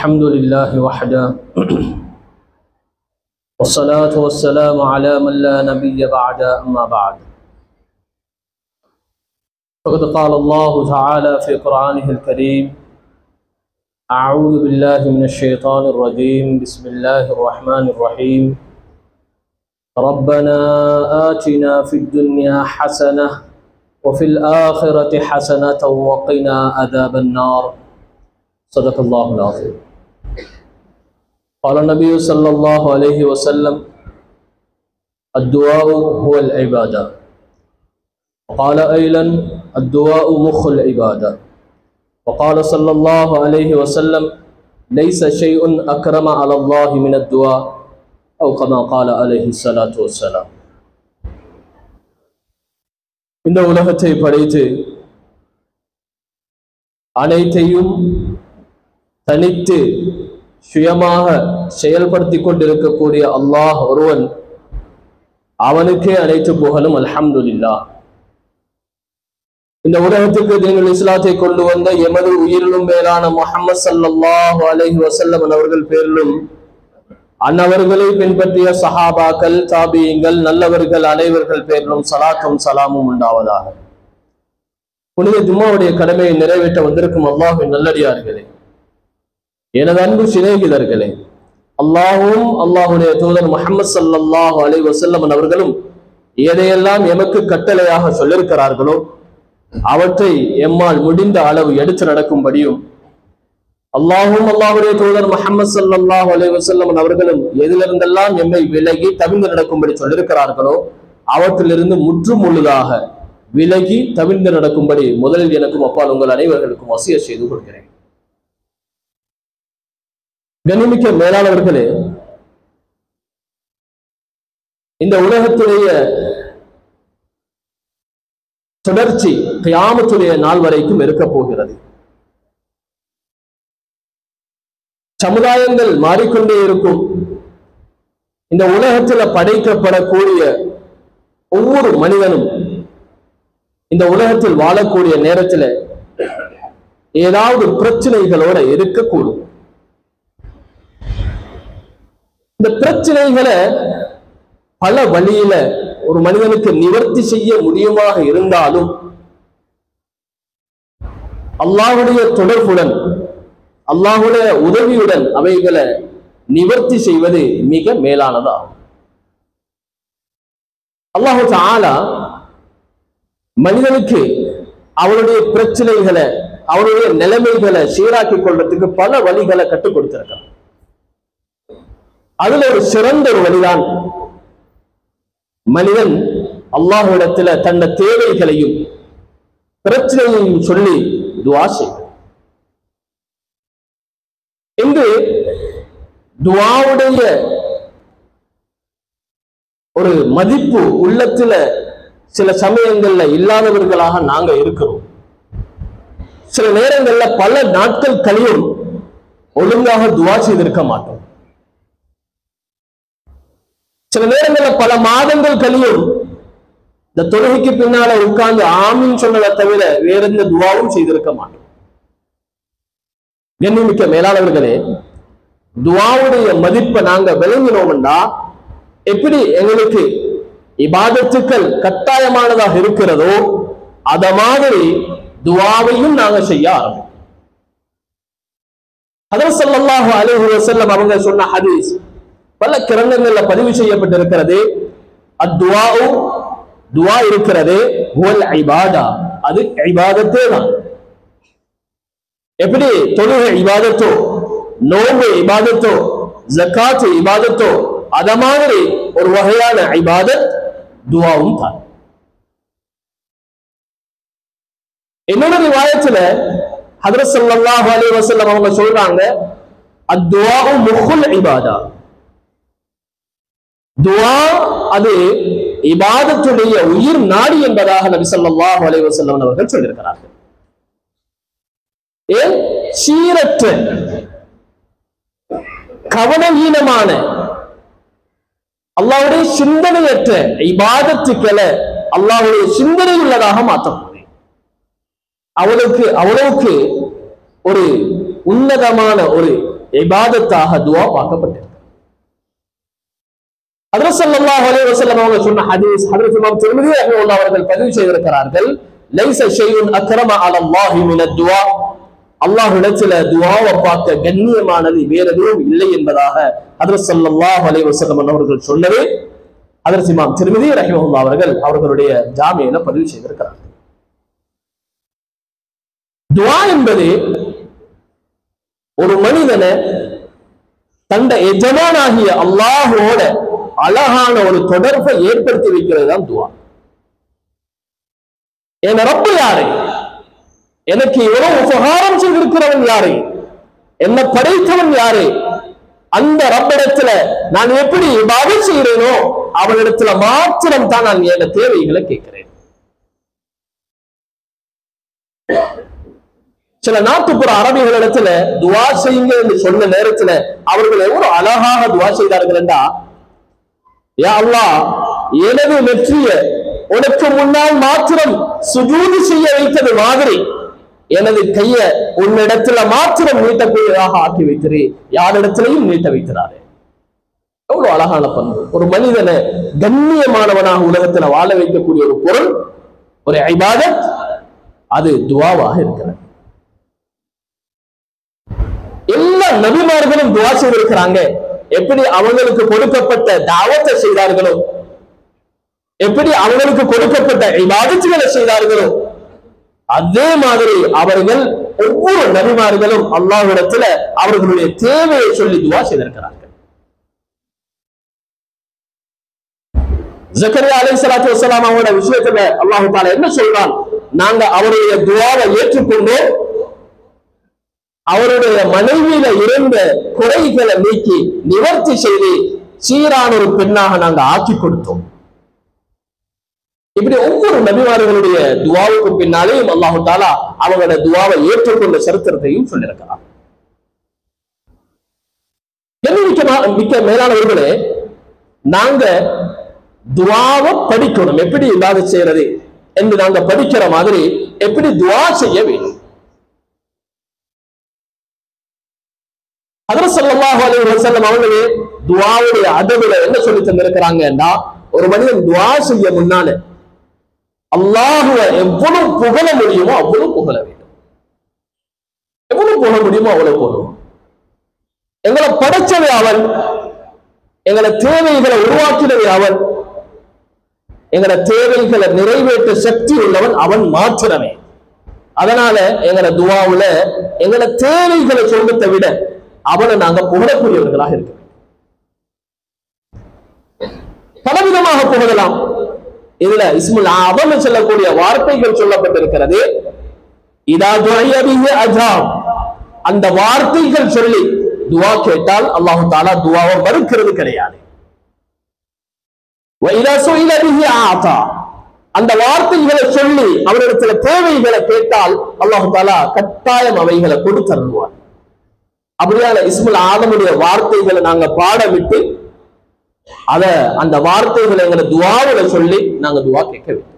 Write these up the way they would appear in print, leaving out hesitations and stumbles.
الحمد لله وحده والصلاة والسلام على من لا نبي بعد أما بعد فقد قال الله تعالى في قرآنه الكريم أعوذ بالله من الشيطان الرجيم بسم الله الرحمن الرحيم ربنا آتنا في الدنيا حسنة وفي الآخرة حسنة وقنا عذاب النار صدق الله العظيم قال النبي صلى الله عليه وسلم الدعاء هو العبادة وقال أيضا الدعاء مخ العبادة وقال صلى الله عليه وسلم ليس شيء أكرم على الله من الدعاء أو كما قال عليه الصلاة والسلام இந்த உலகத்தை படைத்து அனைத்தையும் தனித்து சுயமாக செயல்படுத்தி கொண்டிருக்கக்கூடிய அல்லாஹ் ஒருவன், அவனுக்கே அனைத்து புகழும். அல்ஹம்துலில்லாஹ். இந்த உலகத்துக்கு தீனுல் இஸ்லாத்தை கொண்டு வந்த எமது உயிரிலும் மேலான முஹம்மது ஸல்லல்லாஹு அலைஹி வஸல்லம் அவர்கள் பேரிலும் அன்னவர்களை பின்பற்றிய சஹாபாக்கள், தாபியீங்கள், நல்லவர்கள் அனைவர்கள் பேரிலும் சலாத்தும் சலாமும் உண்டாவதாக. புனித ஜும்மாவுடைய கடமையை நிறைவேற்ற வந்திருக்கும் அல்லாஹ்வின் நல்லடியார்களே, எனது அன்பு சிநேகிதர்களே, அல்லாஹும் அல்லாஹுடைய தூதர் முஹம்மது ஸல்லல்லாஹு அலைஹி வஸல்லம் அவர்களும் எதையெல்லாம் எமக்கு கட்டளையாக சொல்லியிருக்கிறார்களோ அவற்றை எம்மால் முடிந்த அளவு எடுத்து நடக்கும்படியும், அல்லாஹும் அல்லாஹுடைய தூதர் முஹம்மது ஸல்லல்லாஹு அலைஹி வஸல்லம் அவர்களும் எதிலிருந்தெல்லாம் எம்மை விலகி தவிர்ந்து நடக்கும்படி சொல்லியிருக்கிறார்களோ அவற்றிலிருந்து முற்று முழுதாக விலகி தவிர்ந்து நடக்கும்படி முதலில் எனக்கும் அப்பால் உங்கள் அனைவர்களுக்கும் வசிய செய்து கொள்கிறேன். கண்ணியமிக்க மேலானவர்களே, இந்த உலகத்துடைய தொடர்ச்சி கியாமத்துடைய நாள் வரைக்கும் இருக்க போகிறது. சமுதாயங்கள் மாறிக்கொண்டே இருக்கும். இந்த உலகத்தில் படைக்கப்படக்கூடிய ஒவ்வொரு மனிதனும் இந்த உலகத்தில் வாழக்கூடிய நேரத்தில் ஏதாவது பிரச்சனைகளோட இருக்கக்கூடும். இந்த பிரச்சனைகளை பல வழியில ஒரு மனிதனுக்கு நிவர்த்தி செய்ய முடியுமாக இருந்தாலும் அல்லாஹ்வுடைய தொடர்புடன், அல்லாஹ்வுடைய உதவியுடன் அவைகளை நிவர்த்தி செய்வது மிக மேலானதாகும். அல்லாஹ் தஆலா மனிதனுக்கு அவனுடைய பிரச்சனைகளை, அவனுடைய நிலைமைகளை சீராக்கி கொள்றதுக்கு பல வழிகளை கற்றுக் கொடுத்திருக்கிறான். அதுல ஒரு சிறந்த ஒரு வழிதான் மனிதன் அல்லாஹ்விடத்துல தன்ன தேவைகளையும் பிரச்சனையையும் சொல்லி துஆ செய்வது. இன்று துஆவுடைய ஒரு மதிப்பு உள்ளத்துல சில சமயங்கள்ல இல்லாதவர்களாக நாங்க இருக்கிறோம். சில நேரங்கள்ல பல நாட்கள் கழியும் ஒழுங்காக துஆ செய்திருக்க மாட்டோம். சில நேரங்களில் பல மாதங்கள் கழியும் இந்த தொழுகைக்கு பின்னால உட்கார்ந்து ஆமீன் சொன்னதை தவிர வேற எந்த துஆவும் செய்திருக்க மாட்டோம். கண்ணியமிக்க மேலாளர்களே, துஆவுடைய மதிப்பை நாங்க விளங்கினோம்னா எப்படி எங்களுக்கு இபாதத்துக்கள் கட்டாயமானதாக இருக்கிறதோ அத மாதிரி துஆவையும் நாங்க செய்ய ஆரம்பிப்போம். ஹஜ்ரத் ஸல்லல்லாஹு அலைஹி வஸல்லம் அவங்க சொன்ன ஹதீஸ் பல கிரந்தங்கள்ல பதிவு செய்யப்பட்டிருக்கிறது. அத்துஆஉ, துஆ இருக்கிறது, ஹுவல் இபாதா, அது இபாதத்தே தான். எப்படி தொழுகை இபாதத்தோ, நோன்பு இபாதத்தோ, ஜகாத் இபாதத்தோ, அத மாதிரி ஒரு வகையான இபாதத் துஆவும் தான். இன்னொரு ரிவாயத்துல ஹஜ்ரத் ஸல்லல்லாஹு அலைஹி வஸல்லம் அவங்க சொல்றாங்க அத்துஆஉ முஹுல் இபாதா, துஆ அது இபாதத்துடைய உயிர் நாடி என்பதாக நபி ஸல்லல்லாஹு அலைஹி வஸல்லம் அவர்கள் சொல்லியிருக்கிறார்கள். ஏன் சீரற்ற கவனஹீனமான அல்லாஹ்வுடைய சிந்தனையற்ற இபாதத்துக்களை அல்லாஹ்வுடைய சிந்தனை உள்ளதாக மாற்றக்கூடிய அவ்வளவுக்கு ஒரு உன்னதமான ஒரு இபாதத்தாக துஆ பார்க்கப்பட்டிருக்கு. ஹஜ்ரத் ஸல்லல்லாஹு அலைஹி வஸல்லம் அவங்க சொன்ன ஹதீஸ் ஹஜ்ரத் இமாம் திர்மிதி ரஹ்மத்துல்லாஹி அவர்கள் பதிவு செய்திருக்கிறார்கள். லைஸ ஷைஉன் அக்ரம அலல்லாஹி மினத் துஆ, அல்லாஹ்விடத்தில் துஆவை பார்க்க கண்ணியமானது வேற எதுவும் இல்லை என்பதாக ஹஜ்ரத் ஸல்லல்லாஹு அலைஹி வஸல்லம் அவர்கள் சொன்னது ஹஜ்ரத் இமாம் திர்மிதி ரஹ்மத்துல்லாஹி அவர்கள் அவர்களுடைய ஜாமியில பதிவு செய்திருக்கிறார்கள். துஆ என்பது ஒரு மனிதனை தந்த எஜமானாகிய அல்லாஹ்வோட அழகான ஒரு தொடர்பை ஏற்படுத்தி வைக்கிறது தான் துஆ. என் ரப்பு யாரு, எனக்கு எவ்வளவு உபகாரம் செய்திருக்கிறவன் யாரு, என்ன படைத்தவன் யாரு, அந்த ரப்பிடத்துல நான் எப்படி இபாதத் செய்கிறேனோ அவனிடத்துல மாத்திரம் தான் நான் என் தேவைகளை கேட்கிறேன். சில நாட்டுப்புற அரபிகளிடத்துல துஆ செய்யுங்க என்று சொன்ன நேரத்துல அவர்கள் எவ்வளவு அழகாக துஆ செய்தார்கள் என்றா, யா அல்லாஹ் எனது வெற்றிய உனக்கு முன்னால் மாத்திரம் சுஜூது செய்ய வைத்தது மாதிரி எனது கைய உன்னிடத்துல மாத்திரம் நீட்டக்கூடியதாக ஆக்கி வைக்கிறே, யாரிடத்திலையும் நீட்ட வைக்கிறாரே. எவ்வளவு அழகான பண்பு. ஒரு மனிதனை கண்ணியமானவனாக உலகத்துல வாழ வைக்கக்கூடிய ஒரு பொருள், ஒரு இபாதத், அது துஆவாக இருக்கிறது. எல்லா நபிமார்களும் துஆ செய்திருக்கிறாங்க. எப்படி அவங்களுக்கு கொடுக்கப்பட்ட தாவத்தை செய்தார்களோ, எப்படி அவங்களுக்கு கொடுக்கப்பட்ட இபாதத்துகளை செய்தார்களோ, அதே மாதிரி அவர்கள் ஒவ்வொரு நபிமார்களும் அல்லாஹ்விடத்துல அவர்களுடைய தேவையை சொல்லி துஆ செய்திருக்கிறார்கள். ஜக்கரியா அலைஹிஸ்ஸலாத்து வஸ்ஸலாம் அவரோட விஷயத்துல அல்லாஹ் தஆலா என்ன சொல்றான், நாங்க அவருடைய துஆவை ஏற்றுக்கொண்டோம், அவருடைய மனைவியில இருந்த குறைகளை நீக்கி நிவர்த்தி செய்து சீரான ஒரு பெண்ணாக நாங்க ஆக்கி கொடுத்தோம். இப்படி ஒவ்வொரு நபிமார்களுடைய துஆவுக்கு பின்னாலேயும் அல்லாஹ் தஆலா அவங்களோட துஆவை ஏற்றுக்கொண்ட சரித்திரத்தையும் சொல்லியிருக்கிறார். மிக்க மேலானவர்களே, நாங்க துஆவை படிக்கணும். எப்படி இபாதத் செய்யறது என்று நாங்க படிக்கிற மாதிரி எப்படி துஆ செய்ய வேண்டும். ஹஜ்ரத் ஸல்லல்லாஹு அலைஹி வஸல்லம் அவர்களே துஆவுடைய அதபுல என்ன சொல்லி தந்திருக்கிறாங்கன்னா, ஒரு மனிதன் துஆ செய்ய முன்னால அல்லாஹ்வை எவ்வளவு புகழ முடியுமோ அவ்வளவு புகழ வேண்டும். எவ்வளவு புகழ முடியுமோ அவ்வளவு புகழும். எங்களை படைச்சவை அவன், எங்களை தேவைகளை உருவாக்கினவை அவன், எங்களை தேவைகளை நிறைவேற்ற சக்தி உள்ளவன் அவன் மாத்திரமே. அதனால எங்களை துஆவுல எங்களை தேவைகளை சொல்றதை விட அவனை நாங்க புகழக்கூடியவர்களாக இருக்க வேண்டும். பலவிதமாக புகழலாம். இதுல இஸ்முல் ஆதம் சொல்லக்கூடிய வார்த்தைகள் சொல்லப்பட்டிருக்கிறது. இதா துஆய பிஹி அஜாப், அந்த வார்த்தைகள் சொல்லி துஆ கேட்டால் அல்லாஹ் தஆலா துஆவை மறுக்கிறது கிடையாது. வ இதா சுஇல பிஹி ஆதா, அந்த வார்த்தைகளை சொல்லி அவரிடத்துல தேவைகளை கேட்டால் அல்லாஹ் தஆலா கட்டாயம் அவைகளை கொடுத்தருள்வார். அப்படியான இஸ்முல் ஆதமுடைய வார்த்தைகளை நாங்க பாட விட்டு அந்த வார்த்தைகளை எங்களை துஆவுல சொல்லி நாங்க துஆ கேட்க வேண்டும்.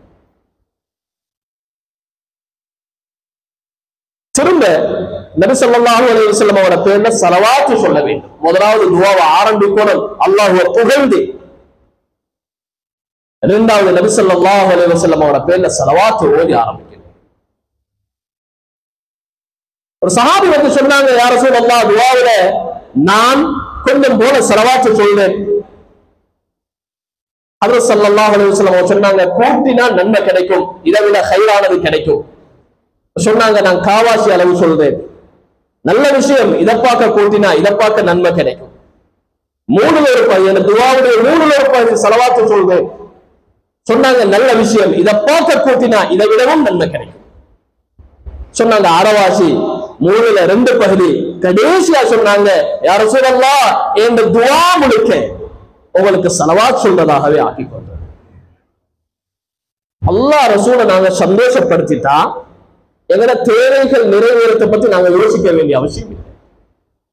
திரும்ப நபி ஸல்லல்லாஹு அலைஹி வஸல்லம் அவரோட பேர்ல ஸலவாத் சொல்ல வேண்டும். முதலாவது துஆவை ஆரம்பிக்கணும் அல்லாஹ்வை புகழ்ந்து. இரண்டாவது நபி ஸல்லல்லாஹு அலைஹி வஸல்லம் அவரோட பேர்ல ஸலவாத் ஓதி ஆரம்பிக்கணும். ஒரு சஹாபி வந்து சொன்னாங்க, யா ரசூலல்லாஹ் துஆவுல நான் கொஞ்சம் போல ஸலவாத் சொல்றேன். ஹஜ்ரத் ஸல்லல்லாஹு அலைஹி வஸல்லம் சொன்னாங்க, கூட்டினா நன்மை கிடைக்கும், இதை விட ஹைரானது கிடைக்கும். சொன்னாங்க, நான் காவாசி அளவு சொல்றேன். நல்ல விஷயம், இதை பார்க்க கூட்டினா இதை பார்க்க நன்மை கிடைக்கும். 3 துஆவுடைய 3 ஸலவாத் சொல்றேன். சொன்னாங்க, நல்ல விஷயம், இதை பார்க்க கூட்டினா இதை விடவும் நன்மை கிடைக்கும். சொன்னாங்க, அறவாசி 3 பகுதி. கடைசியா சொன்னாங்க, யா ரசூலல்லாஹ் இந்த துஆ முழுக்க உங்களுக்கு ஸலவாத் சொல்றதாகவே ஆக்கிக்கொண்டு அல்லாஹ் ரசூலை நாங்க சந்தோஷப்படுத்திட்டா எங்கட தேவைகள் நிறைவேறத்தை பத்தி நாங்க யோசிக்க வேண்டிய அவசியம் இல்லை.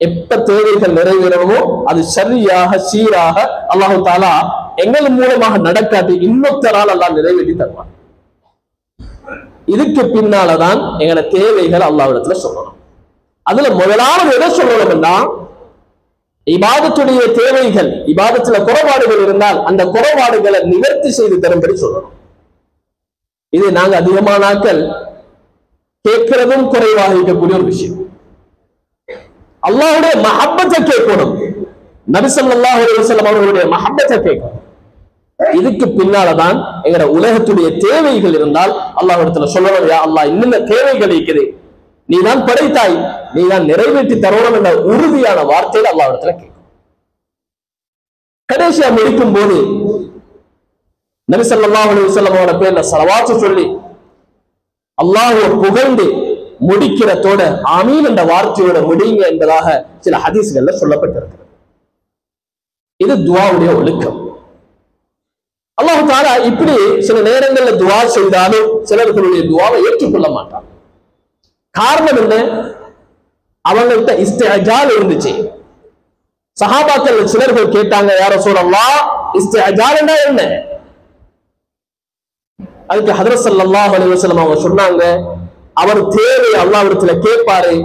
எப்ப தேவைகள் நிறைவேறணுமோ அது சரியாக சீராக அல்லாஹ் தஆலா எங்கள் மூலமாக நடக்காட்டி இன்னொருத்தரால் அல்லாஹ் நிறைவேற்றி தருவான். இதுக்கு பின்னாலதான் எங்கட தேவைகள் அல்லாஹ்விடத்துல சொல்லணும். அதுல முதலாவது எதை சொல்லணும்னா இபாதத்துடைய தேவைகள், இபாதத்துல குறைபாடுகள் இருந்தால் அந்த குறைபாடுகளை நிவர்த்தி செய்து தரும்படி சொல்லணும். இது நாங்க அதிகமான நாட்கள் கேட்கிறதும் குறைவாக இருக்கக்கூடிய ஒரு விஷயம். அல்லாஹ்வுடைய மஹப்பத்தை கேட்கணும். நபி ஸல்லல்லாஹு அலைஹி வஸல்லம் அவர்களுடைய மஹப்பத்தை கேட்கணும். இதுக்கு பின்னால்தான் எங்கட உலகத்துடைய தேவைகள் இருந்தால் அல்லாஹ்விடத்துல சொல்லணும், யா அல்லாஹ் இன்னும் தேவைகள் இருக்குது, நீ தான் படைத்தாய், நீ தான் நிறைவேற்றி தரணும் என்ற உறுதியான வார்த்தையில் அல்லாஹ்விடத்துல கேட்கும். கடைசியா முடிக்கும் போது நபி ஸல்லல்லாஹு அலைஹி வஸல்லம் அவரோட பேர்ல ஸலவாத் சொல்லி அல்லாஹ்வை புகழ்ந்து முடிக்கிறதோட ஆமீன் என்ற வார்த்தையோட முடிங்க என்பதாக சில ஹதீஸ்கள்ல சொல்லப்பட்டிருக்கிறது. இது துஆவுடைய ஒழுக்கம். அல்லாஹ் தஆலா இப்படி சில நேரங்கள்ல துஆ செய்தாலும் சிலர்களுடைய துஆவை ஏற்றுக்கொள்ள மாட்டான். காரணம் என்ன? அவங்கள்ட்ட இஸ்திஅஜால் இருந்துச்சு. சஹாபாக்கள் சிலர்கள் கேட்டாங்க, யா ரசூலல்லாஹ் இஸ்திஅஜால்னா என்ன? அதுக்கு ஹஜ்ரத் ஸல்லல்லாஹு அலைஹி வஸல்லம் அவங்க சொன்னாங்க, அவர் தேவை அல்லாஹ்விடத்துல கேட்பாரு,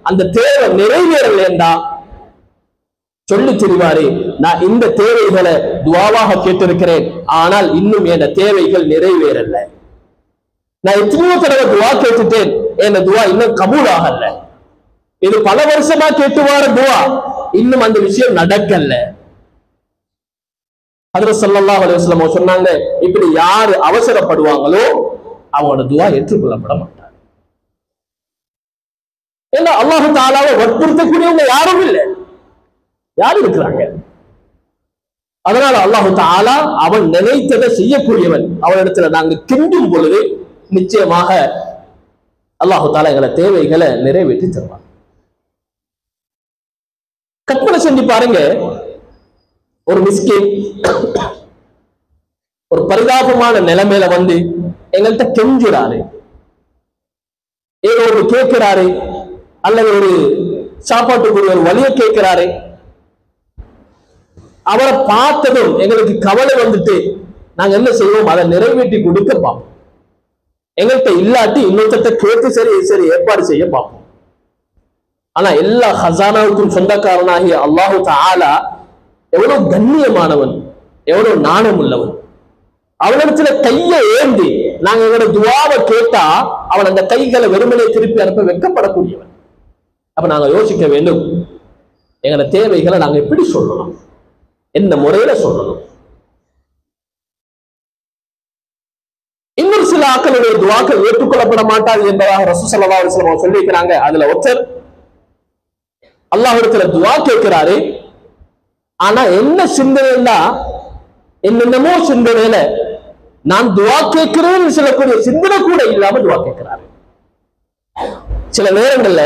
அந்த தேவை நிறைவேறலைன்னா சொல்லி தெரிவாரு, நான் இந்த தேவைகளை துஆவாக கேட்டிருக்கிறேன், ஆனால் இன்னும் என் தேவைகள் நிறைவேறல. நான் எத்தனையோ தடவை துஆ கேட்டுட்டேன், என் துஆ இன்னும் கபூல் ஆகல. இது பல வருஷமா கேட்டு வர துஆ, இன்னும் அந்த விஷயம் நடக்கல. ஹஜ்ரத் ஸல்லல்லாஹு அலைஹி வஸல்லம் சொன்னாங்க, இப்படி யாரு அவசரப்படுவாங்களோ அவங்களோட துஆ ஏற்றுக்கொள்ளப்பட மாட்டார். ஏன்னா அல்லாஹ் தஆலாவை வற்புறுத்தக்கூடியவங்க யாரும் இல்லை. யார் இருக்கிறாங்க? அதனால அல்லாஹ் தஆலா அவன் நினைத்ததை செய்யக்கூடியவன். அவனிடத்துல நாங்க கெஞ்சும் பொழுது நிச்சயமாக அல்லாஹ் தஆலா எங்களை தேவைகளை நிறைவேற்றி தருவான். கற்பனை செஞ்சு பாருங்க, ஒரு மிஸ்கின் ஒரு பரிதாபமான நிலைமையில வந்து எங்கள்கிட்ட கெஞ்சுறாரு, ஏதோ ஒரு கேட்கிறாரு, அல்லது ஒரு சாப்பாட்டுக்குரிய ஒரு வழியை கேட்கிறாரு. அவரை பார்த்ததும் எங்களுக்கு கவலை வந்துட்டு நாங்க என்ன செய்வோம், அதை நிறைவேற்றி கொடுக்க பார்ப்போம். எங்கள்கிட்ட இல்லாட்டி இன்னொருத்த கேட்டு சரி சரி ஏற்பாடு செய்ய பார்ப்போம். ஆனா எல்லா ஹசானாவுக்கும் சொந்தக்காரனாகிய அல்லாஹ் தஆலா எவ்வளவு கண்ணியமானவன், எவ்வளவு நாணம் உள்ளவன். அவனிடத்துல கையை ஏந்தி நாங்க எங்களோட துஆவை கேட்டா அவன் அந்த கைகளை வெறுமனே திருப்பி அனுப்ப வெட்கப்படக்கூடியவன். அப்ப நாங்க யோசிக்க வேண்டும், எங்களோட தேவைகளை நாங்க எப்படி சொல்லணும், என்ன முறையில சொல்லணும். இன்னொரு சில ஆக்களுடைய துஆக்கள் ஏற்றுக்கொள்ளப்பட மாட்டாது என்பதாக ரசூல் ஸல்லல்லாஹு அலைஹி வஸல்லம் சொல்லியிருக்கிறாங்க. அதுல ஒருத்தர் அல்லாஹ்விடத்துல துஆ கேட்கிறாரு, ஆனா என்ன சிந்தனைன்னா என்னென்னமோ சிந்தனையில நான் துஆ கேட்கிறேன்னு சொல்லக்கூடிய சிந்தனை கூட இல்லாம துஆ கேட்கிறாரு. சில நேரங்கள்ல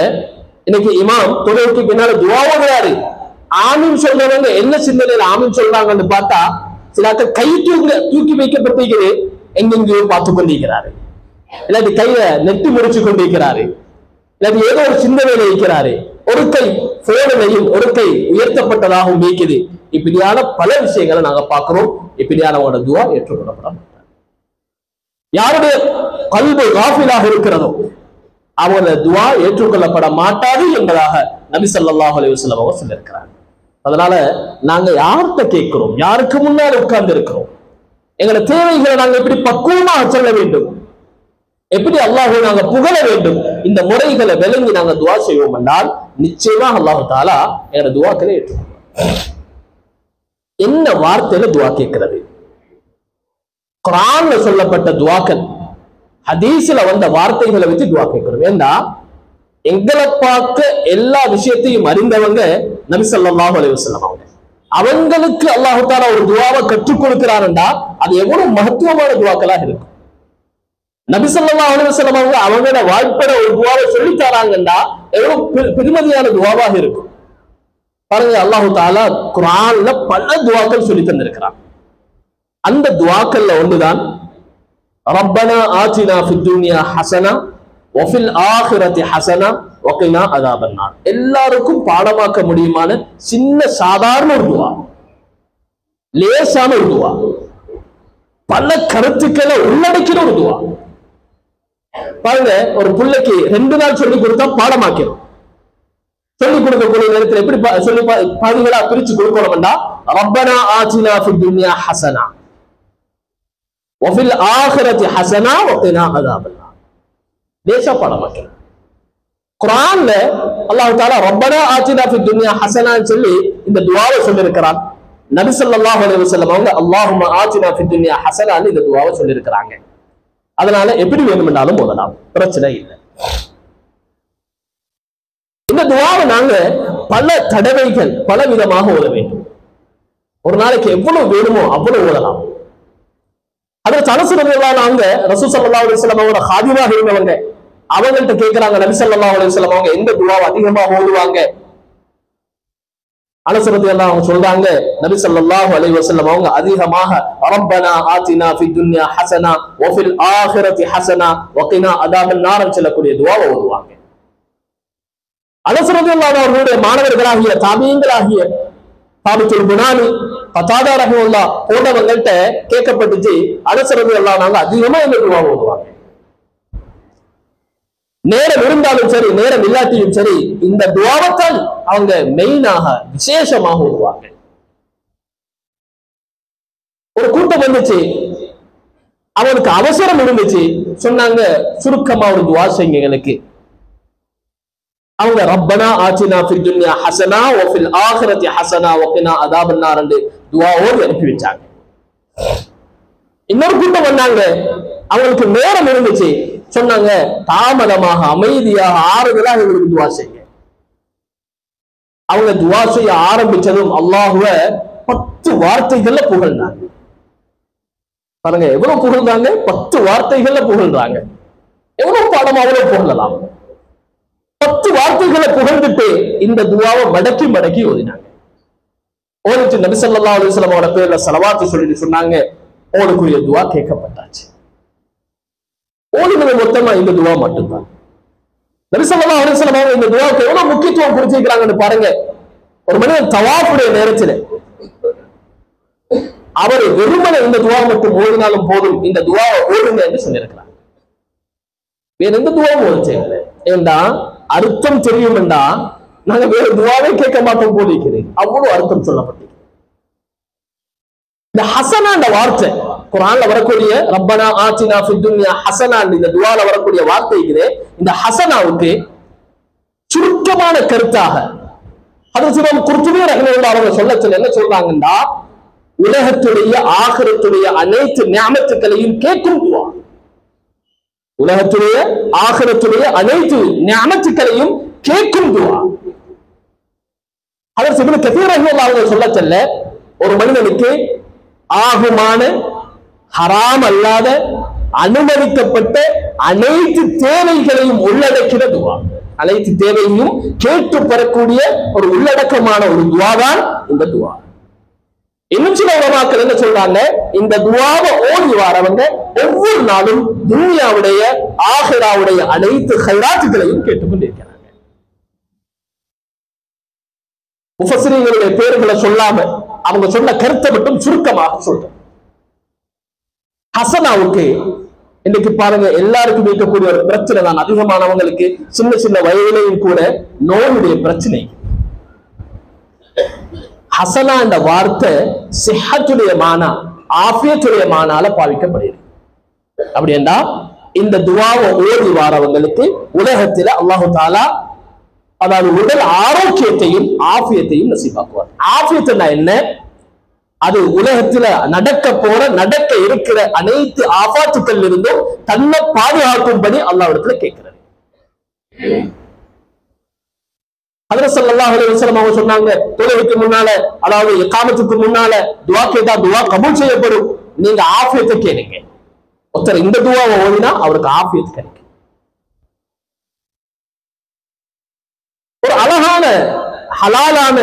இன்னைக்கு இமாம் தொழுகைக்கு பின்னால துஆ ஓதுறாரு, ஆமீன் சொல்றவங்க என்ன சிந்தனையில ஆமீன் சொல்றாங்கன்னு பார்த்தா சில கை தூக்கி வைக்கப்பட்டிருக்கிறது, எங்கெங்கேயோ பார்த்து கொண்டிருக்கிறாரு, இல்லாட்டி கையில நெட்டி முடிச்சு கொண்டிருக்கிறாரு, இல்லாட்டி ஏதோ ஒரு சிந்தனையில இருக்கிறாரு, ஒரு கை போனையும் ஒரு கை உயர்த்தப்பட்டதாகவும் இருக்குது. இப்படியான பல விஷயங்களை நாங்க பார்க்கிறோம். இப்படியானவங்களோட துஆ ஏற்றுக்கொள்ளப்பட மாட்டார். யாருடைய கல்பு காஃபிலாக இருக்கிறதோ அவங்களோட துஆ ஏற்றுக்கொள்ளப்பட மாட்டாது என்பதாக நபி ஸல்லல்லாஹு அலைஹி வஸல்லம் அவங்க சொல்லியிருக்கிறாங்க. அதனால நாங்க யார்கிட்ட கேட்கிறோம், யாருக்கு முன்னாடி உட்கார்ந்து இருக்கிறோம், எங்களோட தேவைகளை நாங்க எப்படி பக்குவமாக சொல்ல வேண்டும், எப்படி அல்லாஹ்வை நாங்க புகழ வேண்டும், இந்த முறைகளை விளங்கி நாங்க துஆ செய்வோம் என்றால் நிச்சயமா அல்லாஹ் தஆலா எங்களோட துஆக்களை ஏற்றுக்கொள்வார். என்ன வார்த்தையில துஆ கேட்கிறது? குர்ஆன்ல சொல்லப்பட்ட துஆக்கள், ஹதீஸ்ல வந்த வார்த்தைகளை வச்சு துஆ கேட்கிறோம். ஏன்னா எங்களை பார்க்க எல்லா விஷயத்தையும் அறிந்தவங்க நபி ஸல்லல்லாஹு அலைஹி வஸல்லம் அவங்க. அவங்களுக்கு அல்லாஹ் தஆலா ஒரு துஆவை கற்றுக் கொடுக்கிறாருன்னா அது எவ்வளவு மகத்துவமான துஆக்களாக இருக்கும். நபி ஸல்லல்லாஹு அலைஹி வஸல்லம் அவங்க அவங்களோட வாழ்க்கையில ஒரு துஆவை சொல்லி தராங்கன்னா எவ்வளவு பெருமதியான துஆவாக இருக்கும். பாருங்க, அல்லாஹ் தஆலா குர்ஆன்ல பல துஆக்கள் சொல்லி தந்திருக்கிறான். அந்த துஆக்கள்ல ஒன்றுதான் ரப்பனா ஆத்தினா ஃபித் துன்யா ஹஸனா வ ஃபில் ஆখিরাতি ஹஸனா வ கினா அஸாபன்னார். எல்லாருக்கும் பாடமாக்க முடியுமான சின்ன சாதாரண ஒரு துஆ, லேசான ஒரு துஆ, பல கருத்துக்களை உள்ளடக்கிற ஒரு துஆ. பாருங்க, ஒரு பிள்ளைக்கு 2 நாள் சொல்லி கொடுத்தா பாடமாக்கிறோம், சொல்லிக் கொடுக்கக்கூடிய நேரத்தில் எப்படி சொல்லி பகுதிகளா பிரிச்சு கொடுக்கணும்னா, ரப்பனா ஆத்தினா ஃபித் துன்யா ஹஸனா வஃபில் ஆகிரத்தி ஹஸனா வகினா அஸாபன்னார். லேசா பாடமாக்கணும். குர்ஆன்ல அல்லாஹ் தஆலா ரப்பனா ஆத்தினா ஃபித் துன்யா ஹஸனான்னு சொல்லி இந்த துஆவை சொல்லியிருக்கிறான். நபி ஸல்லல்லாஹு அலைஹி வஸல்லம் அவங்க அல்லாஹும்ம ஆத்தினா ஃபித் துன்யா ஹஸனான்னு இந்த துஆவை சொல்லியிருக்கிறாங்க. அதனால எப்படி வேணும்னாலும் ஓதலாம், பிரச்சனை இல்லை. இந்த துஆவை நாங்க பல தடவைகள் பல விதமாக ஓத வேண்டும். ஒரு நாளைக்கு எவ்வளவு வேணுமோ அவ்வளவு ஓதலாம். அதற்கு அனுசரணைகளா நாங்க ரசூல் ஸல்லல்லாஹு அலைஹி வஸல்லம் அவரோட ஹாதிமாக இருந்தவங்க, அவங்கள்ட்ட கேட்கிறாங்க நபி ஸல்லல்லாஹு அலைஹி வஸல்லம் அவங்க எந்த துஆவை அதிகமாக ஓதுவாங்க. அனுசரணைகளா அவங்க சொல்றாங்க, நபி ஸல்லல்லாஹு அலைஹி வஸல்லம் அவங்க அதிகமாக ரப்பனா ஆத்தினா ஃபித் துன்யா ஹஸனா வஃபில் ஆகிரத்தி ஹஸனா வகினா அஸாபன்னார் சொல்லக்கூடிய துஆவை ஓதுவாங்க. அனஸ் ரலியல்லாஹு அன்ஹு அவர்களுடைய மாணவர்களாகிய தாபீன்களாகிய தாபித்துல் புனானி, கதாதா ரஹ்மத்துல்லாஹ் போன்றவங்கள்ட்ட கேட்கப்பட்டுச்சு, அனஸ் ரலியல்லாஹு அன்ஹு அதிகமா இந்த துஆ ஓதுவாங்க. நேரம் இருந்தாலும் சரி நேரம் இல்லாட்டியும் சரி இந்த துஆவைத்தான் அவங்க மெயினாக விசேஷமாக ஓதுவாங்க. ஒரு கூட்டம் வந்துச்சு, அவனுக்கு அவசரம் இருந்துச்சு, சொன்னாங்க சுருக்கமா ஒரு துஆ செய்யுங்க எங்களுக்கு. அவங்க ரப்பனா ஆத்தினா ஃபித் துன்யா ஹஸனா வஃபில் ஆகிரத்தி ஹஸனா வகினா அஸாபன்னார் என்று துஆவோடு அனுப்பி வச்சாங்க. இன்னொரு கூட்டம் வந்தாங்க, அவங்களுக்கு நேரம் இருந்துச்சு, சொன்னாங்க தாமதமாக அமைதியாக ஆறுதலாக எங்களுக்கு துஆ செய்யுங்க. அவங்க துஆ செய்ய ஆரம்பிச்சதும் அல்லாஹ்வை 10 வார்த்தைகள்ல புகழ்ந்தாங்க. பாருங்க எவ்வளவு புகழ்ந்தாங்க, 10 வார்த்தைகள்ல புகழ்றாங்க. எவ்வளவு பாடம் அவ்வளவு புகழலாம். 10 வார்த்தைகளை புகழ்ந்துட்டு இந்த துஆவை மடக்கி மடக்கி ஓதினாங்க. ஓதிட்டு நபி ஸல்லல்லாஹு அலைஹி வஸல்லம் அவரோட பேர்ல ஸலவாத் சொல்லிட்டு சொன்னாங்க, உங்களுக்குரிய துஆ கேட்கப்பட்டாச்சு. ஓதினது மொத்தமா இந்த துஆ மட்டும்தான். நபி ஸல்லல்லாஹு அலைஹி வஸல்லம் அவங்க இந்த துஆவுக்கு எவ்வளவு முக்கியத்துவம் கொடுத்திருக்காங்கன்னு பாருங்க. ஒரு மனிதன் தவாஃபுடைய நேரத்தில் அவர் வெறுமனே இந்த துஆ மட்டும் ஓதினாலும் போதும், இந்த துஆவை ஓதுங்க என்று சொல்லியிருக்கிறார். வேற எந்த துஆவும் ஓத தேவையில்லை. ஏண்டா அர்த்தம் தெரியும் என்றா நாங்க வேற துஆவே கேட்க மாட்டோம் போலிருக்கிறேன். அவ்வளவு அர்த்தம் சொல்லப்பட்டிருக்கு. இந்த ஹஸனா என்ற வார்த்தை குர்ஆன்ல வரக்கூடிய ரப்பனா ஆத்தினா ஃபித் துன்யா ஹஸனா இந்த துஆல வரக்கூடிய வார்த்தை இருக்குது. இந்த ஹஸனாவுக்கு சுருக்கமான கருத்தாக ஹஜ்ரத் இமாம் குர்துபி ரஹ்மத்துல்லாஹி அலைஹி சொல்ல என்ன சொல்றாங்கன்னா, உலகத்துடைய ஆகிரத்துடைய அனைத்து நிஅமத்துக்களையும் கேட்கும் துஆ. உலகத்துடைய ஆகிரத்துடைய அனைத்து நிஅமத்துக்களையும் கேட்கும் துஆ. ஹஜ்ரத் இப்னு கஸீர் ரஹ்மத்துல்லாஹி அலைஹி சொல்ல ஒரு மனிதனுக்கு ஆகுமான ஹராம் அல்லாத அனுமதிக்கப்பட்ட அனைத்து தேவைகளையும் உள்ளடக்கிற துஆ. அனைத்து தேவையையும் கேட்டு பெறக்கூடிய ஒரு உள்ளடக்கமான ஒரு துஆ தான் இந்த துஆ. இன்னும் சில உலமாக்கள் என்ன சொல்றாங்க, இந்த துஆவை ஓதி வரவங்க ஒவ்வொரு நாளும் துன்யாவுடைய ஆகிராவுடைய அனைத்து கைராத்துகளையும் கேட்டுக்கொண்டிருக்கிறாங்க. முஃபஸ்ஸிரீன்களுடைய பேர்களை சொல்லாம அவங்க சொன்ன கருத்தை மட்டும் சுருக்கமாக சொல்றேன். ஹஸனாவுக்கு இன்னைக்கு பாருங்க எல்லாருக்கும் இருக்கக்கூடிய ஒரு பிரச்சனை தான். அதிகமானவங்களுக்கு சின்ன சின்ன வயதிலையும் கூட நோயுடைய பிரச்சனை. ஹஸனா என்ற வார்த்தை சிஹத்துடைய மானா, ஆஃபியத்துடைய மானால பாவிக்கப்படுகிறது. அப்படி என்றா இந்த துஆவை ஓதி வாரவங்களுக்கு உலகத்துல அல்லாஹ் தஆலா அதாவது உடல் ஆரோக்கியத்தையும் ஆஃபியத்தையும் நசீபாக்குவார். ஆஃபியத்துனா என்ன? அது உலகத்துல நடக்க இருக்கிற அனைத்து ஆஃபாத்துக்கள் இருந்தும் தன்னை பாதுகாக்கும்படி அல்லாஹ்விடத்துல கேட்கிறது. ஹஜ்ரத் ஸல்லல்லாஹு அலைஹி வஸல்லம் அவங்க சொன்னாங்க, தொழுகைக்கு முன்னால அதாவது இகாமத்துக்கு முன்னால துஆ கேட்டா துஆ கபூல் செய்யப்படும். நீங்க ஆஃபியத்தை கேளுங்க. ஒருத்தர் இந்த துஆவை ஓதினா அவருக்கு ஆஃபியத் கிடைக்கும். ஒரு அழகான ஹலாலான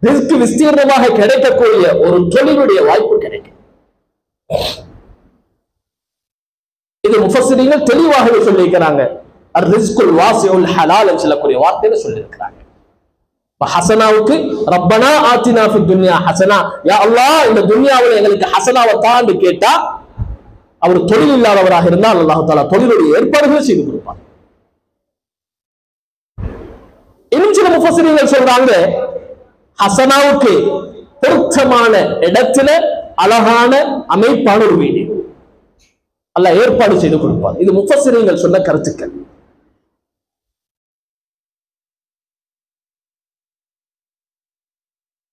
ரிஸ்க் விஸ்தீர்ணமாக கிடைக்கக்கூடிய ஒரு தொழிலுடைய வாய்ப்பு கிடைக்கும். இது முஃபஸ்ஸிரீன்கள் தெளிவாகவே சொல்லியிருக்கிறாங்க. அர்-ரிஸ்குல் வாசிஉல் ஹலால் என்று சொல்லக்கூடிய வார்த்தையில சொல்லியிருக்கிறாங்க. ஹஸனாவுக்கு ரப்பனா ஆத்தினா ஃபித் துன்யா ஹஸனா, யா அல்லாஹ் இந்த துன்யாவுல எங்களுக்கு ஹஸனாவை தான்னு கேட்டா அவர் தொழில் இல்லாதவராக இருந்தால் அல்லாஹ் தஆலா தொழிலுடைய ஏற்பாடுகளை செய்து கொடுப்பார். இன்னும் சில முஃபஸ்ஸிரீன்கள் சொல்றாங்க ஹசனாவுக்கு பொருத்தமான இடத்துல அழகான அமைப்பான ஒரு வீடு அல்லாஹ் ஏற்பாடு செய்து கொடுப்பார். இது முஃபஸ்ஸிரீன்கள் சொன்ன கருத்துக்கள்.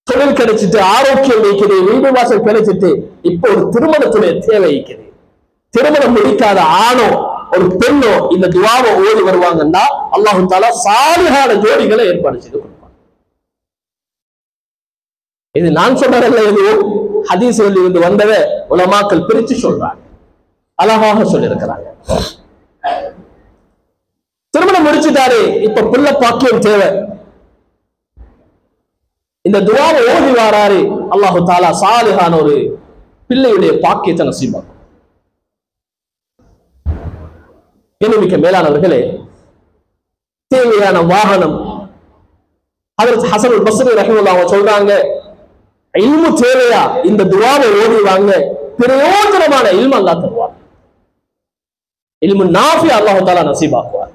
தொழில் கிடைச்சிட்டு ஆரோக்கியம் வைக்குது, வீடு வாசல் கிடைச்சிட்டு இப்ப ஒரு திருமணத்துடைய தேவை வைக்குது. திருமணம் முடிக்காத ஆணோ ஒரு பெண்ணோ இந்த துஆவை ஓதி வருவாங்கன்னா அல்லாஹ் தஆலா சாலிஹான ஜோடிகளை ஏற்பாடு செய்து கொடுப்பார். இது நான் சொன்னதல்ல, எதுவும் ஹதீஸ்களில் இருந்து வந்ததை உலமாக்கள் பிரிச்சு சொல்றாங்க, அழகாக சொல்லியிருக்கிறாங்க. திருமணம் முடிச்சுட்டாரு, இப்ப பிள்ளை பாக்கியம் தேவை. இந்த துஆவை ஓதி வாராரு, அல்லாஹ் தஆலா சாலிஹான ஒரு பிள்ளையுடைய பாக்கியத்தை நசீபாக்கும். மிக்க மேலானவர்களே, தேவையான வாகனம் ஹஜ்ரத் ஹஸன் அல் பஸ்ரி ரஹிமஹுல்லாஹ் சொல்றாங்க, இல்மு தேவையா இந்த துஆவை ஓதி வாங்க, பிரயோஜனமான இல்மு அல்லாஹ் தருவார். இல்மு நாஃபி அல்லாஹ் தஆலா நசீபாக்குவார்.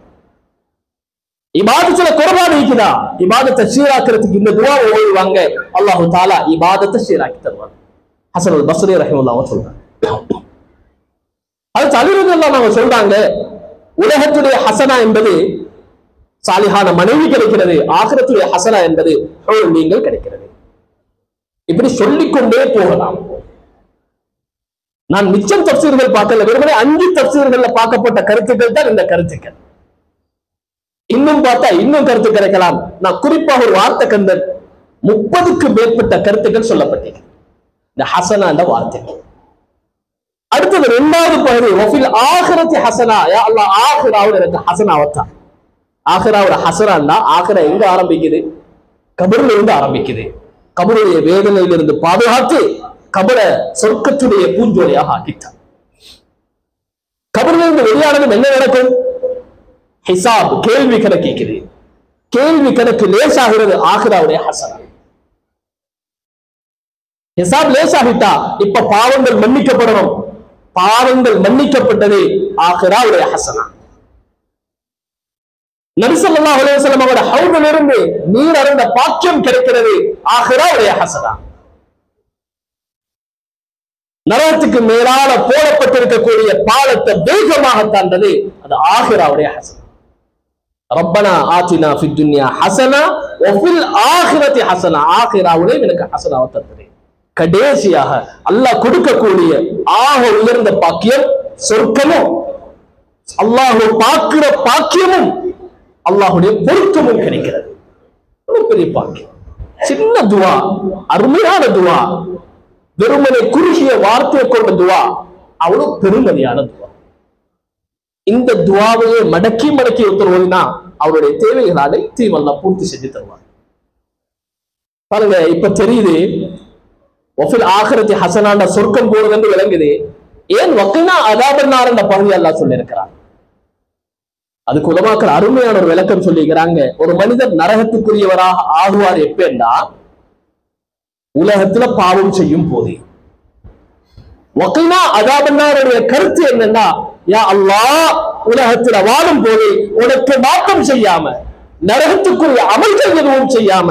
இபாதத்துல குர்பான் இருக்குதா, இபாதத்தை சீராக்கிறதுக்கு இந்த துஆவை ஓதி வாங்க, அல்லாஹ் தஆலா இபாதத்தை சீராக்கி தருவார். ஹஸன் அல் பஸ்ரி ரஹிமஹுல்லாஹ் சொல்றாங்க. அது தலிரதெல்லாம் நாங்க சொல்றாங்க, உலகத்துடைய ஹசனா என்பது சாலிஹான மனைவி கிடைக்கிறது, ஆகிரத்துடைய ஹசனா என்பது நீங்கள் கிடைக்கிறது. இப்படி சொல்லிக்கொண்டே போகலாம். நான் மிச்சம் தஃசீர்கள் பார்க்கல, வெறுமனே 5 தஃசீர்கள்ல பார்க்கப்பட்ட கருத்துக்கள் தான் இந்த கருத்துக்கள். இன்னும் பார்த்தா இன்னும் கருத்து கிடைக்கலாம். நான் குறிப்பாக ஒரு வார்த்தை கண்டேன், 30க்கு மேற்பட்ட கருத்துக்கள் சொல்லப்பட்டது இந்த ஹசனா என்ற வார்த்தை. அடுத்தது 2வது பகுதி, வஃபில் ஆகிரத்தி ஹசனா, யா அல்லாஹ் ஆகிராவுல எனக்கு ஹசனாவத்தா. ஆகிராவுல ஹசனான்னா ஆகிரா எங்க ஆரம்பிக்குது? கபர்ல இருந்து ஆரம்பிக்குது. கபருடைய வேதனையிலிருந்து பாதுகாத்து கபரை சொர்க்கத்துடைய பூஞ்சோலையாக ஆக்கிட்டார். கபர்ல இருந்து வெளியானதும் என்ன நடக்கும்? ஹிசாப், கேள்வி கணக்கு. கேள்வி கணக்கு லேசாகிறது ஆகிராவுடைய ஹசனா. ஹிசாப் லேசாகிட்டா இப்ப பாவங்கள் மன்னிக்கப்படணும். பாவங்கள் மன்னிக்கப்பட்டது ஆகிராவுடைய ஹசனா. நபி ஸல்லல்லாஹு அலைஹி வஸல்லம் அவருடைய ஹவுதிலிருந்து நீர் அருந்த பாக்கியம் கிடைக்கிறது ஆகிராவுடைய ஹசனா. நரகத்துக்கு மேலால போடப்பட்டிருக்கக்கூடிய பாலத்தை வேகமாக தாண்டது அது ஆகிராவுடைய ஹசனா. ரப்பனா ஆத்தினா ஃபித் துன்யா ஹசனா வ ஃபில் ஆகிரத்தி ஹசனா. ஆகிராவுல எனக்கு ஹசனாவை தந்தது. கடைசியாக அல்லாஹ் கொடுக்கக்கூடிய ஆக உயர்ந்த பாக்கியம் சொர்க்கமும், அல்லாஹ் பார்க்கிற பாக்கியமும், அல்லாஹுடைய பொருத்தமும் கிடைக்கிறது. ஒரு பெரிய பாக்கியம். சின்ன துவா, அருமையான துவா, வெறுமனை குறுகிய வார்த்தையை கொண்ட துவா, அவ்வளவு பெருமதியான துவா. இந்த துவாவையே மடக்கி மடக்கி ஒருத்தர் ஓதினா அவருடைய தேவைகள் அனைத்தையும் அல்லாஹ் பூர்த்தி செஞ்சு தருவார். பாருங்க, இப்ப தெரியுது வஃபில் ஆகிரத்தி ஹசனான சொர்க்கம் போறது என்று விளங்குது. ஏன் வக்கினா அதாபன்னார் என்ற பகுதி அல்லாஹ் சொல்லியிருக்கிறார். அதுக்கு உலமாக்கள் அருமையான ஒரு விளக்கம் சொல்லிக்கிறாங்க. ஒரு மனிதர் நரகத்துக்குரியவராக ஆகுவார் எப்பன்னா உலகத்துல பாவம் செய்யும் போது. வக்கினா அதாபன்னாருடைய கருத்து என்னன்னா, யா அல்லாஹ் உலகத்துல வாழும் போது உனக்கு மாற்றம் செய்யாம, நரகத்துக்குரிய அமல்கள் எதுவும் செய்யாம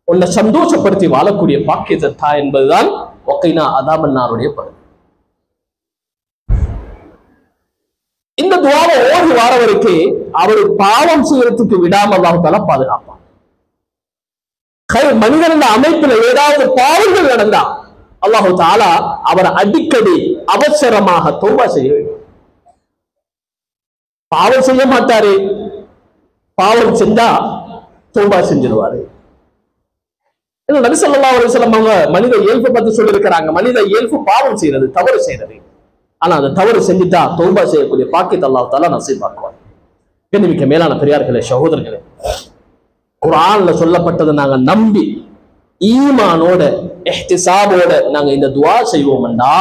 உன்னை சந்தோஷப்படுத்தி வாழக்கூடிய பாக்கியத்தை தா என்பதுதான் வக்கைனா அதாபன்னாருடைய பகுதி. இந்த துஆவை ஓதி வாரவருக்கு அவர் பாவம் செய்யறதுக்கு விடாம அல்லாஹ் தஆலா பாதுகாப்பான். மனிதன் அமைப்பில் ஏதாவது பாவங்கள் நடந்தா அல்லாஹ் தஆலா அவர் அடிக்கடி அவசரமாக தௌபா செய்ய வேண்டும். பாவம் செய்ய மாட்டாரு, பாவம் செஞ்சா தௌபா செஞ்சிருவாரு. நபி ஸல்லல்லாஹு அலைஹி வஸல்லம் அவங்க மனித இயல்பை பத்தி சொல்லி இருக்கிறாங்க. மனித இயல்பு பாவம் செய்யறது, தவறு செய்யறது. ஆனா அந்த தவறு செஞ்சுட்டா தௌபா செய்யக்கூடிய பாக்கியத்தை அல்லாஹ் தஆலா நசீபாக்குவார். கண்ணியமிக்க மேலான பெரியார்களே, சகோதரர்களே, குர்ஆன்ல சொல்லப்பட்டதை நாங்க நம்பி ஈமானோட இஹ்திசாபோட நாங்க இந்த துஆ செய்வோம்னா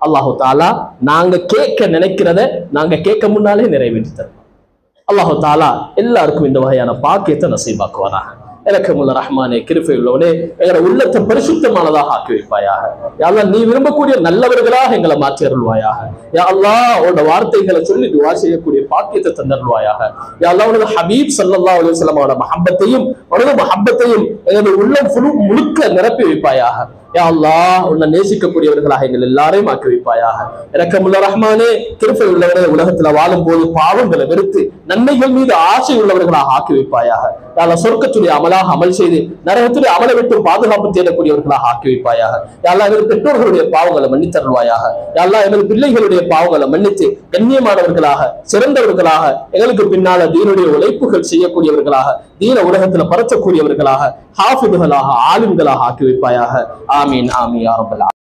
அல்லாஹ் தஆலா நாங்க கேட்க நினைக்கிறத நாங்க கேட்க முன்னாலே நிறைவேற்றி தருவோம். அல்லாஹ் தஆலா எல்லாருக்கும் இந்த வகையான பாக்கியத்தை நசீபாக்குவாராக. இரக்கமுள்ள ரஹ்மானே, கிருபை உள்ளவனே, எங்களை உள்ளத்தை பரிசுத்தமானதாக ஆக்கி வைப்பாயாக. யா அல்லாஹ், நீ விரும்பக்கூடிய நல்லவர்களாக எங்களை மாற்றி அருள்வாயாக. யா அல்லாஹ், உன்னோட வார்த்தைகளை சொல்லி துஆ செய்யக்கூடிய பாக்கியத்தை தந்தருள்வாயாக. யா அல்லாஹ், உனது ஹபீப் ஸல்லல்லாஹு அலைஹி வஸல்லம் அவரோட மஹப்பத்தையும் உனது மஹப்பத்தையும் எங்களுடைய உள்ளம் முழுக்க நிரப்பி வைப்பாயாக. யா அல்லாஹ், உன்னை நேசிக்கக்கூடியவர்களாக எங்கள் எல்லாரையும் ஆக்கி வைப்பாயாக. இரக்கமுள்ள ரஹ்மானே, கிருபை உள்ளவரே, உலகத்துல வாழும் போது பாவங்களை வெறுத்து நன்மைகள் மீது ஆசை உள்ளவர்களாக ஆக்கி வைப்பாயாக. யா அல்லாஹ், சொர்க்கத்துடைய அமலாக அமல் செய்து நரகத்துடைய அமலை விட்டு பாதுகாப்பு தேடக்கூடியவர்களாக ஆக்கி வைப்பாயாக. யா அல்லாஹ், எங்கள் பெற்றோர்களுடைய பாவங்களை மன்னித்தருள்வாயாக. யா அல்லாஹ், எங்கள் பிள்ளைகளுடைய பாவங்களை மன்னித்து கண்ணியமானவர்களாக, சிறந்தவர்களாக, எங்களுக்கு பின்னால தீனுடைய உழைப்புகள் செய்யக்கூடியவர்களாக, தீன உலகத்துல பரத்தக்கூடியவர்களாக, ஹாஃபிதுகளாக, ஆலிம்களாக ஆக்கி வைப்பாயாக. ஆமீன் ஆமீன் யா ரப்பல் ஆலமீன்.